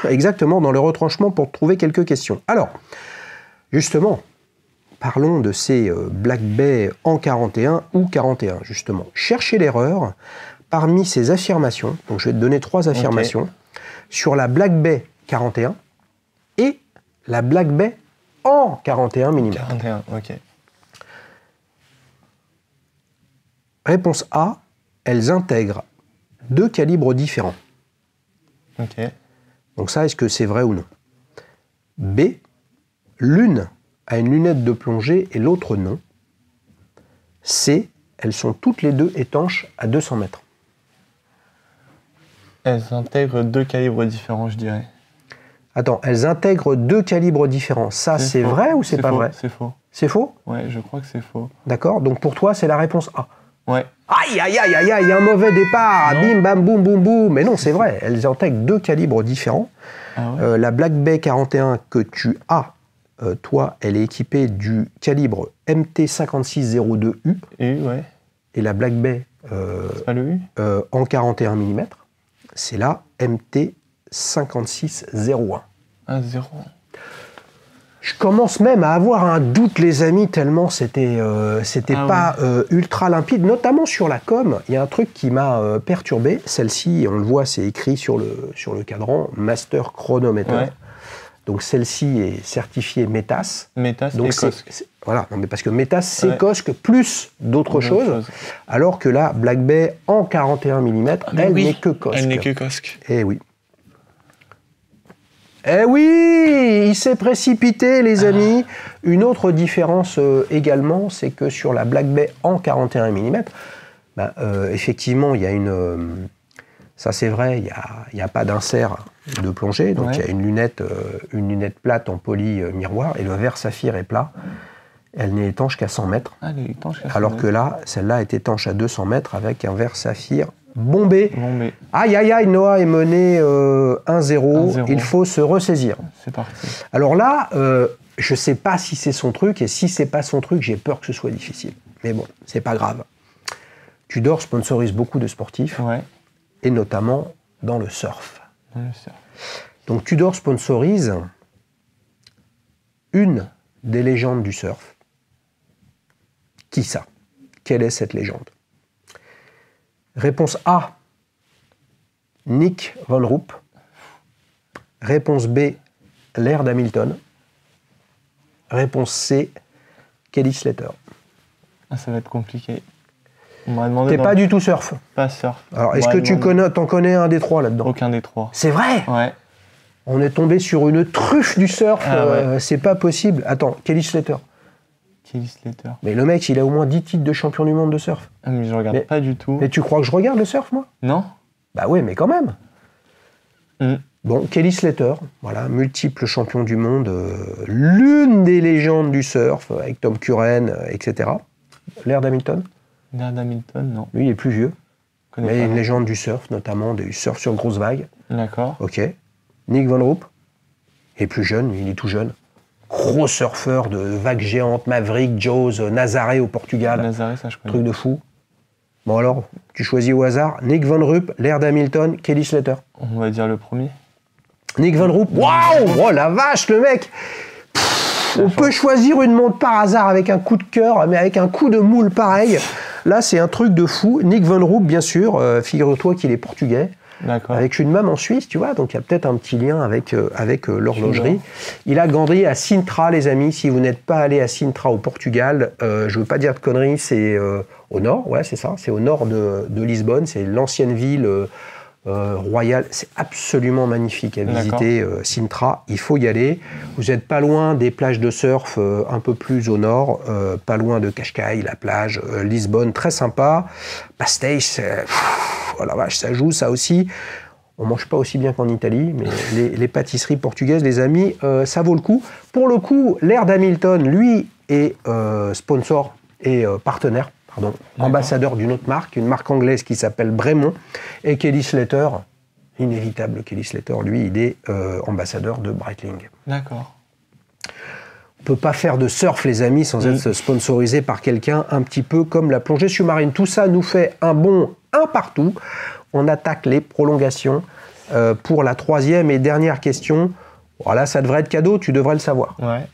exactement, dans le retranchement pour trouver quelques questions. Alors, justement, parlons de ces Black Bay en 41 ou 41, justement. Cherchez l'erreur parmi ces affirmations, donc je vais te donner 3 affirmations, sur la Black Bay 41 et la Black Bay en 41 mm. 41, ok. Réponse A, elles intègrent 2 calibres différents. Ok. Donc ça, est-ce que c'est vrai ou non? B, l'une a une lunette de plongée et l'autre non. C, elles sont toutes les deux étanches à 200 mètres. Elles intègrent 2 calibres différents, je dirais. Attends, elles intègrent 2 calibres différents. Ça, c'est vrai ou c'est pas vrai? C'est faux. C'est faux? Ouais, je crois que c'est faux. D'accord, donc pour toi, c'est la réponse A. Ouais. Aïe, aïe, aïe, aïe, aïe, il y a un mauvais départ. Non. Bim, bam, boum, boum, boum. Mais non, c'est vrai, elles intègrent 2 calibres différents. Ah ouais. La Black Bay 41 que tu as, toi, elle est équipée du calibre MT5602U. Ouais. Et la Black Bay c'est pas le U en 41 mm, c'est la MT5601. Ah, 0. Je commence même à avoir un doute, les amis, tellement c'était pas ultra limpide, notamment sur la com. Il y a un truc qui m'a perturbé. Celle-ci, on le voit, c'est écrit sur le cadran, Master Chronometer. Ouais. Donc celle-ci est certifiée METAS. METAS donc et COSC. Voilà, non, mais parce que METAS, c'est COSC plus d'autres choses, alors que la Black Bay en 41 mm, elle n'est que COSC. Elle n'est que COSC. Eh oui. Eh oui, il s'est précipité, les amis. Une autre différence également, c'est que sur la Black Bay en 41 mm, effectivement, il y a une... ça, c'est vrai, il n'y a pas d'insert de plongée, donc il y a une lunette plate en poly miroir, et le verre saphir est plat. Elle n'est étanche qu'à 100 mètres. Ah, elle est étanche qu'à 100 alors mètres. Que là, celle-là est étanche à 200 mètres avec un verre saphir bombé. Aïe, aïe, aïe, Noah est mené 1-0. Il faut se ressaisir. C'est parti. Alors là, je ne sais pas si c'est son truc, et si ce n'est pas son truc, j'ai peur que ce soit difficile. Mais bon, c'est pas grave. Tudor sponsorise beaucoup de sportifs, et notamment dans le surf. Donc Tudor sponsorise une des légendes du surf. Qui ça? Quelle est cette légende? Réponse A, Nick Van Roop. Réponse B, Laird Hamilton. Réponse C, Kelly Slater. Ah, ça va être compliqué. On m'a demandé. T'es pas du tout surf? Pas surf. Alors, est-ce que t'en connais un des 3 là-dedans? Aucun des 3. C'est vrai? Ouais. On est tombé sur une truffe du surf. C'est pas possible. Attends, Kelly Slater. Kelly Slater. Mais le mec, il a au moins 10 titres de champion du monde de surf. Ah, mais je regarde pas du tout. Mais tu crois que je regarde le surf, moi? Non. Bah ouais, mais quand même. Bon, Kelly Slater, voilà, multiple champion du monde, l'une des légendes du surf, avec Tom Curren, etc. Laird Hamilton? Laird Hamilton, non. Lui, il est plus vieux. Mais une légende du surf, notamment du surf sur grosse vague. D'accord. Ok. Nick Van Roop, il est plus jeune, il est tout jeune. Gros surfeur de vagues géantes, Maverick, Jaws, Nazaré au Portugal. Nazaré, ça je connais. Truc de fou. Bon alors, tu choisis au hasard Nick Van Roop, Laird Hamilton, Kelly Slater. On va dire le premier. Nick Van Roop, waouh, oh la vache, le mec. On peut choisir une montre par hasard avec un coup de cœur, mais avec un coup de moule pareil. Là, c'est un truc de fou. Nick Van Roop, bien sûr, figure-toi qu'il est portugais. Avec une maman suisse, tu vois, donc il y a peut-être un petit lien avec l'horlogerie. Il a grandi à Sintra, les amis. Si vous n'êtes pas allé à Sintra au Portugal, je ne veux pas dire de conneries, c'est au nord, ouais, c'est ça, c'est au nord de Lisbonne, c'est l'ancienne ville royale. C'est absolument magnifique à visiter, Sintra, il faut y aller. Vous n'êtes pas loin des plages de surf un peu plus au nord, pas loin de Cascais, la plage, Lisbonne, très sympa. Pastéis, oh la vache, ça joue, ça aussi. On ne mange pas aussi bien qu'en Italie, mais les pâtisseries portugaises, les amis, ça vaut le coup. Pour le coup, l'Air d'Hamilton, lui, est sponsor et partenaire, ambassadeur d'une autre marque, une marque anglaise qui s'appelle Bremont, et Kelly Slater, inévitable Kelly Slater, lui, il est ambassadeur de Breitling. D'accord. On ne peut pas faire de surf, les amis, sans être sponsorisé par quelqu'un un petit peu comme la plongée sous-marine. Tout ça nous fait un bon un partout. On attaque les prolongations pour la troisième et dernière question. Voilà, ça devrait être cadeau, tu devrais le savoir. Ouais.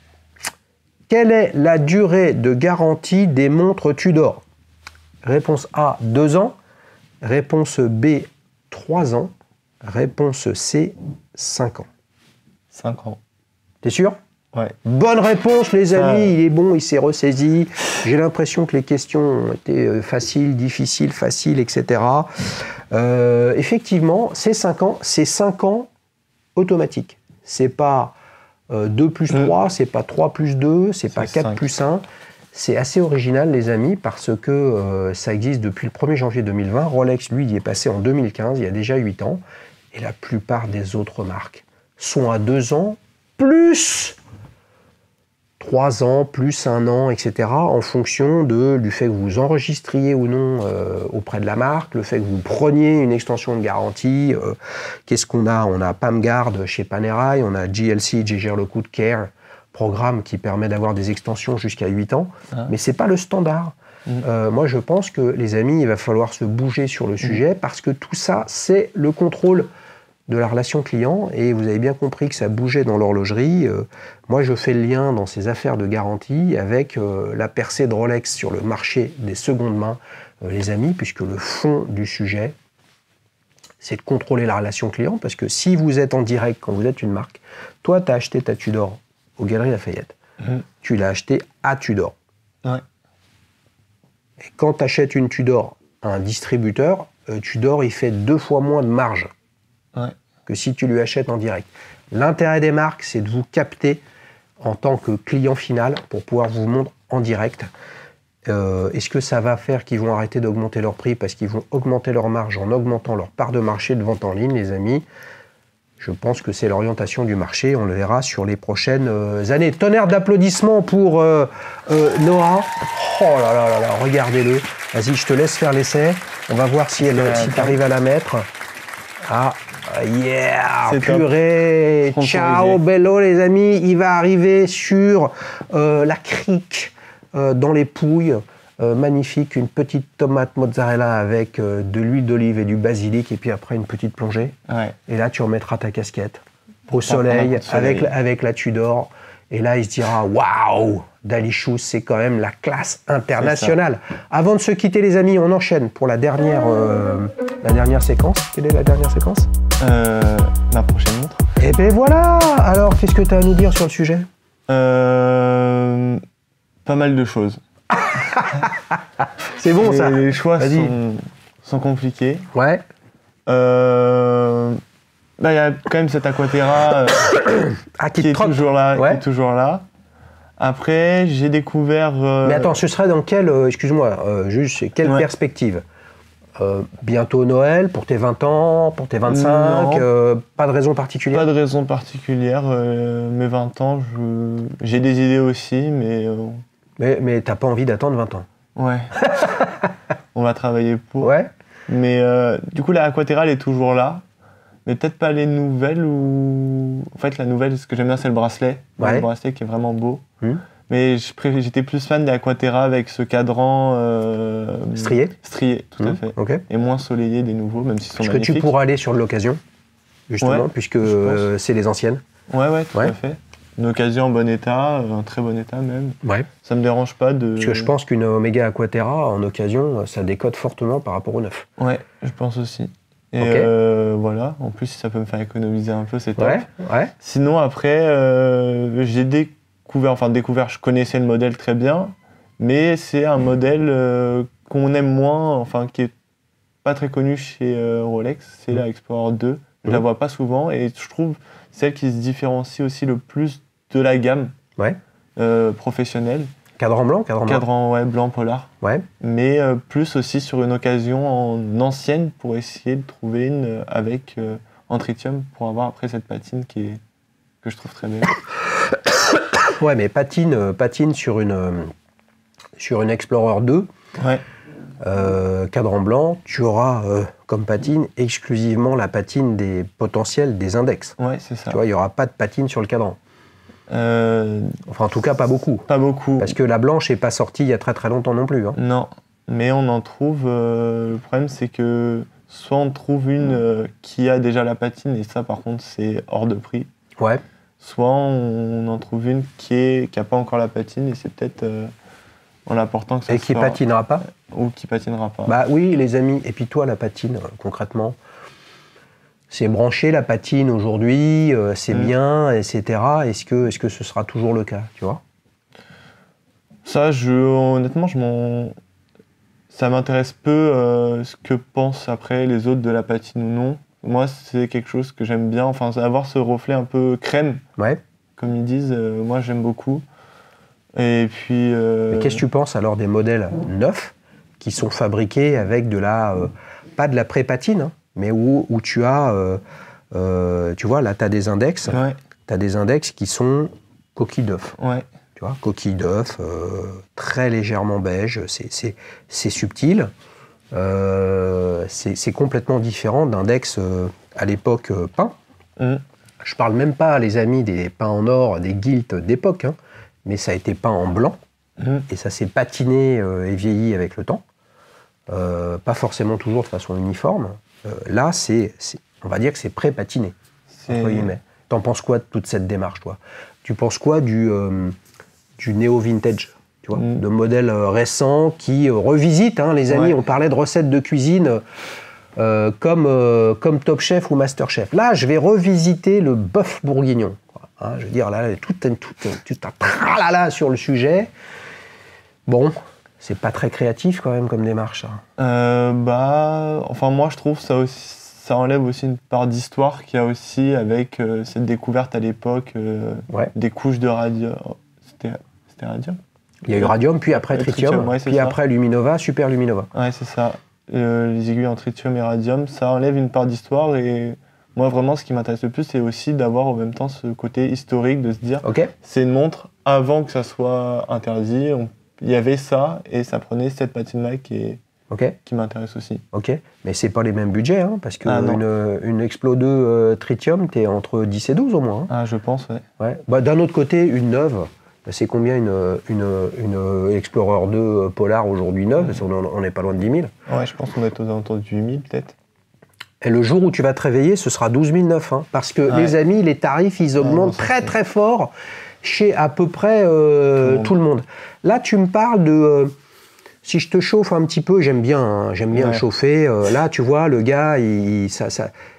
Quelle est la durée de garantie des montres Tudor? Réponse A, 2 ans. Réponse B, 3 ans. Réponse C, 5 ans. 5 ans. T'es sûr? Ouais. Bonne réponse, les amis. Il est bon, il s'est ressaisi. J'ai l'impression que les questions ont été faciles, difficiles, faciles, etc. Effectivement, c'est 5 ans. C'est 5 ans automatiques. C'est pas 2 plus 3, c'est pas 3 plus 2, c'est pas 4 plus 1. C'est assez original, les amis, parce que ça existe depuis le 1er janvier 2020. Rolex, lui, il y est passé en 2015, il y a déjà 8 ans. Et la plupart des autres marques sont à 2 ans, plus 3 ans, plus 1 an, etc. en fonction du fait que vous enregistriez ou non auprès de la marque, le fait que vous preniez une extension de garantie. Qu'est-ce qu'on a? On a PAMGuard chez Panerai, on a GLC, Jaeger-LeCoultre Care, programme qui permet d'avoir des extensions jusqu'à 8 ans, mais ce n'est pas le standard. Moi, je pense que, les amis, il va falloir se bouger sur le sujet parce que tout ça, c'est le contrôle de la relation client, et vous avez bien compris que ça bougeait dans l'horlogerie. Moi, je fais le lien dans ces affaires de garantie avec la percée de Rolex sur le marché des secondes mains, les amis, puisque le fond du sujet, c'est de contrôler la relation client, parce que si vous êtes en direct, quand vous êtes une marque, toi, tu as acheté ta Tudor aux Galeries Lafayette, tu l'as acheté à Tudor. Ouais. Et quand tu achètes une Tudor à un distributeur, Tudor, il fait 2 fois moins de marge que si tu lui achètes en direct. L'intérêt des marques, c'est de vous capter en tant que client final pour pouvoir vous vendre en direct. Est-ce que ça va faire qu'ils vont arrêter d'augmenter leur prix parce qu'ils vont augmenter leur marge en augmentant leur part de marché de vente en ligne, les amis? Je pense que c'est l'orientation du marché. On le verra sur les prochaines années. Tonnerre d'applaudissements pour Noah. Oh là là là là, regardez-le. Vas-y, je te laisse faire l'essai. On va voir si tu arrives à la mettre. Ah, yeah, purée. Ciao, bello, les amis. Il va arriver sur la crique dans les Pouilles. Magnifique, une petite tomate mozzarella avec de l'huile d'olive et du basilic, et puis après une petite plongée. Et là, tu remettras ta casquette au soleil avec la Tudor. Et là, il se dira waouh, Dali Shoes, c'est quand même la classe internationale. Avant de se quitter, les amis, on enchaîne pour la dernière séquence. Quelle est la dernière séquence? La prochaine montre. Et ben voilà. Alors, qu'est-ce que tu as à nous dire sur le sujet? Pas mal de choses. C'est bon, ça. Les choix sont compliqués. Ouais. Il y a quand même cet Aquaterra qui est toujours là. Après, j'ai découvert... Mais attends, ce serait dans quelle... excuse-moi, juste, quelle perspective? Bientôt Noël, pour tes 20 ans, pour tes 25, pas de raison particulière? Pas de raison particulière. Mes 20 ans, j'ai des idées aussi, mais... Mais t'as pas envie d'attendre 20 ans? Ouais. On va travailler pour. Ouais. Mais du coup, la Aquaterra, elle est toujours là. Mais peut-être pas les nouvelles ou... En fait, la nouvelle, ce que j'aime bien, c'est le bracelet. Le bracelet qui est vraiment beau. Mais j'étais plus fan de l'Aquaterra avec ce cadran... strié. Strié, tout à fait. Okay. Et moins soleillé des nouveaux, même s'ils sont magnifiques. Est-ce que tu pourras aller sur de l'occasion? justement, puisque c'est les anciennes. Ouais, tout à fait. Une occasion en bon état, un très bon état même. Ouais. Ça me dérange pas de... Parce que je pense qu'une Omega Aquaterra, en occasion, ça décote fortement par rapport au neuf. Ouais, je pense aussi. Et voilà, en plus, si ça peut me faire économiser un peu, c'est top. Ouais. Sinon, après, j'ai découvert, je connaissais le modèle très bien, mais c'est un modèle qu'on aime moins, enfin, qui est pas très connu chez Rolex, c'est la Explorer 2. Je la vois pas souvent et je trouve celle qui se différencie aussi le plus de la gamme professionnelle. Cadran blanc. Cadran blanc polar. Ouais. Mais plus aussi sur une occasion en ancienne pour essayer de trouver une avec en tritium pour avoir après cette patine que je trouve très belle. Ouais, mais patine sur une Explorer 2. Ouais. Cadran blanc, tu auras comme patine exclusivement la patine des potentiels des index. Ouais, c'est ça. Tu vois, il n'y aura pas de patine sur le cadran. Enfin, en tout cas, pas beaucoup. Pas beaucoup. Parce que la blanche n'est pas sortie il y a très très longtemps non plus. Hein. Non, mais on en trouve. Le problème, c'est que soit on trouve une qui a déjà la patine, et ça, par contre, c'est hors de prix. Ouais. Soit on en trouve une qui n'a pas encore la patine, et c'est peut-être en l'apportant que ça et qui patinera pas. Ou qui patinera pas. Bah oui, les amis. Et puis toi, la patine, concrètement, c'est branché la patine aujourd'hui, c'est bien, etc. Est-ce que ce sera toujours le cas, tu vois? Ça, honnêtement, ça m'intéresse peu ce que pensent après les autres de la patine ou non. Moi, c'est quelque chose que j'aime bien. Enfin, avoir ce reflet un peu crème, comme ils disent, moi, j'aime beaucoup. Et puis... Mais qu'est-ce que tu penses alors des modèles neufs qui sont fabriqués avec pas de la pré-patine, hein, mais où tu as, tu vois, là, tu as des index. Ouais. Tu as des index qui sont coquilles d'œuf. Ouais. Tu vois, coquilles d'œuf, très légèrement beige, c'est subtil. C'est complètement différent d'index à l'époque peint. Je parle même pas, les amis, des peints en or, des guilts d'époque, hein, mais ça a été peint en blanc et ça s'est patiné et vieilli avec le temps. Pas forcément toujours de façon uniforme. Là, on va dire que c'est pré-patiné, entre guillemets. T'en penses quoi de toute cette démarche, toi? Tu penses quoi du néo-vintage, tu vois, de modèles récents qui revisitent, hein, les amis, on parlait de recettes de cuisine comme Top Chef ou Master Chef. Là, je vais revisiter le bœuf bourguignon. Hein, je veux dire, là, tout un tralala sur le sujet. Bon, c'est pas très créatif quand même comme démarche. Enfin, moi, je trouve ça aussi, ça enlève aussi une part d'histoire qu'il y a aussi avec cette découverte à l'époque des couches de radium. C'était radium? Il y a eu radium, puis après tritium, puis après luminova, super luminova. Ouais, c'est ça. Les aiguilles en tritium et radium, ça enlève une part d'histoire et moi vraiment ce qui m'intéresse le plus c'est aussi d'avoir en même temps ce côté historique de se dire c'est une montre avant que ça soit interdit, il y avait ça et ça prenait cette patine-là qui m'intéresse aussi. Ok, mais c'est pas les mêmes budgets, hein, parce qu'une Explo 2 tritium, t'es entre 10 et 12 au moins. Hein. Ah, je pense, ouais. Bah, d'un autre côté, une neuve, c'est combien une Explorer 2 Polar aujourd'hui neuve? On n'est pas loin de 10 000. Ouais, je pense qu'on est aux alentours de 8 000 peut-être. Et le jour où tu vas te réveiller, ce sera 12 900. Hein, parce que les amis, les tarifs, ils augmentent très fort chez à peu près tout le monde. Là, tu me parles de... si je te chauffe un petit peu, j'aime bien chauffer. Là, tu vois, le gars,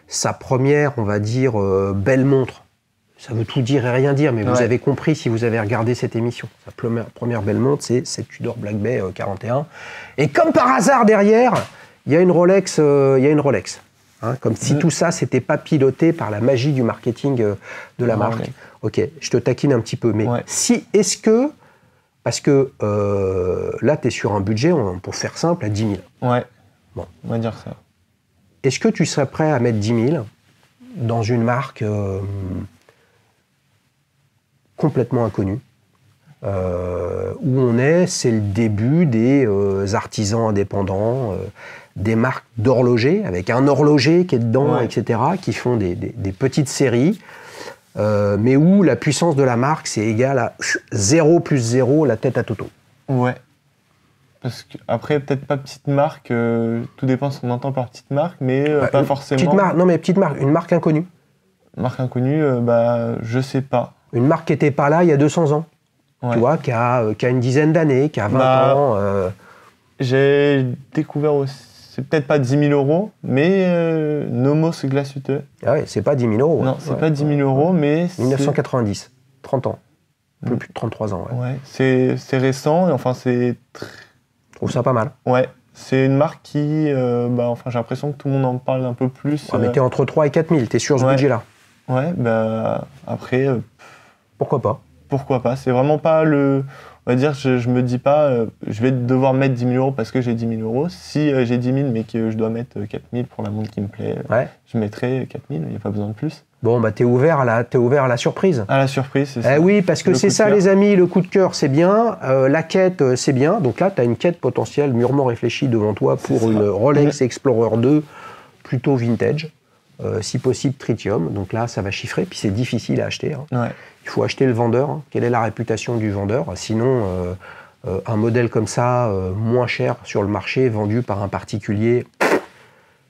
sa première, on va dire, belle montre. Ça veut tout dire et rien dire, mais vous avez compris si vous avez regardé cette émission. Sa première belle montre, c'est cette Tudor Black Bay 41. Et comme par hasard, derrière, il y a une Rolex. Hein, comme si tout ça, c'était pas piloté par la magie du marketing de la marque. Ok, je te taquine un petit peu, mais est-ce que... Parce que là, tu es sur un budget, pour faire simple, à 10 000. Ouais, bon, on va dire ça. Est-ce que tu serais prêt à mettre 10 000 dans une marque complètement inconnue où on est, c'est le début des artisans indépendants, des marques d'horlogers, avec un horloger qui est dedans, etc., qui font des petites séries, mais où la puissance de la marque, c'est égal à 0 plus 0, la tête à Toto. Ouais. Parce qu'après, peut-être pas petite marque, tout dépend ce qu'on entend par petite marque, mais pas forcément... Petite marque, non mais petite marque, une marque inconnue. Marque inconnue, je sais pas. Une marque qui n'était pas là il y a 200 ans. Tu vois, qui a une dizaine d'années, qui a 20 ans. J'ai découvert aussi, c'est peut-être pas 10 000 €, mais Nomos Glashütte. Ah ouais, c'est pas 10 000 €. Non, c'est pas 10 000 €, mais 1990, 30 ans. Un peu plus de 33 ans. Ouais, c'est récent, et enfin c'est... Je trouve ça pas mal. Ouais, c'est une marque qui, j'ai l'impression que tout le monde en parle un peu plus. Ouais, mais t'es entre 3 et 4 000, t'es sur ce budget-là. Ouais, après... Pourquoi pas? Pourquoi pas? C'est vraiment pas le... On va dire, je me dis pas, je vais devoir mettre 10 000 € parce que j'ai 10 000 €. Si j'ai 10 000 mais que je dois mettre 4 000 pour la montre qui me plaît, je mettrai 4 000, il n'y a pas besoin de plus. Bon, t'es ouvert à la surprise. À la surprise, c'est ça. Oui, parce que c'est ça, les amis, le coup de cœur, c'est bien. La quête, c'est bien. Donc là, tu as une quête potentielle mûrement réfléchie devant toi pour une Rolex Explorer 2, plutôt vintage. Si possible, tritium. Donc là, ça va chiffrer. Puis c'est difficile à acheter. Ouais. Il faut acheter le vendeur. Quelle est la réputation du vendeur? Sinon, un modèle comme ça, moins cher sur le marché, vendu par un particulier,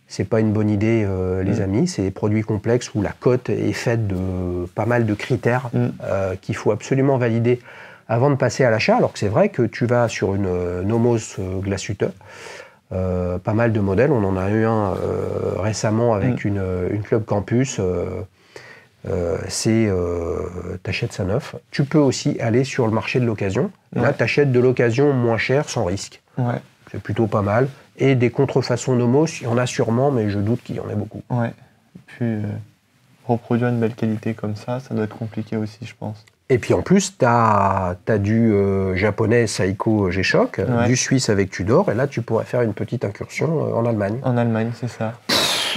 c'est pas une bonne idée, les amis. C'est des produits complexes où la cote est faite de pas mal de critères qu'il faut absolument valider avant de passer à l'achat. Alors que c'est vrai que tu vas sur une Nomos Glashütte, pas mal de modèles. On en a eu un récemment avec une Club Campus. T'achètes ça neuf. Tu peux aussi aller sur le marché de l'occasion. Là, t'achètes de l'occasion moins cher, sans risque. Ouais. C'est plutôt pas mal. Et des contrefaçons Nomos, il y en a sûrement, mais je doute qu'il y en ait beaucoup. Ouais. Et puis, reproduire une belle qualité comme ça doit être compliqué aussi, je pense. Et puis en plus, t'as du japonais Seiko G-Shock, du suisse avec Tudor, et là, tu pourrais faire une petite incursion en Allemagne. En Allemagne, c'est ça.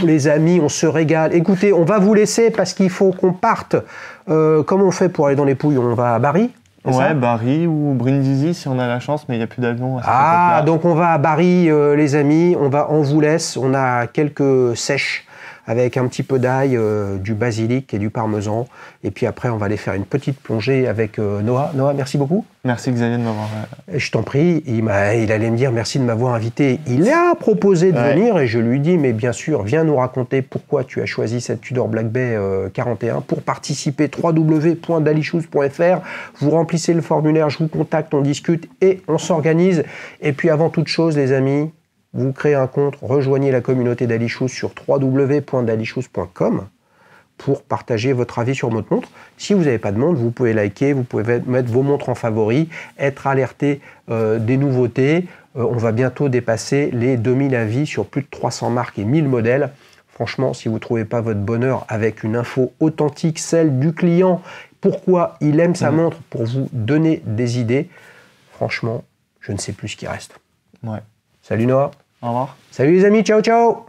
Les amis, on se régale. Écoutez, on va vous laisser parce qu'il faut qu'on parte. Comment on fait pour aller dans les Pouilles? On va à Bari? Ouais, Bari ou Brindisi si on a la chance, mais il n'y a plus d'avion à cette époque-là. Donc on va à Bari, les amis. On vous laisse. On a quelques sèches avec un petit peu d'ail, du basilic et du parmesan. Et puis après, on va aller faire une petite plongée avec Noah. Noah, merci beaucoup. Merci Xavier de m'avoir... Je t'en prie. Il allait me dire merci de m'avoir invité. Il a proposé de venir et je lui dis, mais bien sûr, viens nous raconter pourquoi tu as choisi cette Tudor Black Bay 41. Pour participer, www.dalishoes.fr. Vous remplissez le formulaire, je vous contacte, on discute et on s'organise. Et puis avant toute chose, les amis, vous créez un compte, rejoignez la communauté Dalishoes sur www.dalishoes.com pour partager votre avis sur votre montre. Si vous n'avez pas de montre, vous pouvez liker, vous pouvez mettre vos montres en favoris, être alerté des nouveautés. On va bientôt dépasser les 2000 avis sur plus de 300 marques et 1000 modèles. Franchement, si vous ne trouvez pas votre bonheur avec une info authentique, celle du client, pourquoi il aime sa montre, pour vous donner des idées, franchement, je ne sais plus ce qui reste. Ouais. Salut Noah. Au revoir. Salut les amis, ciao ciao.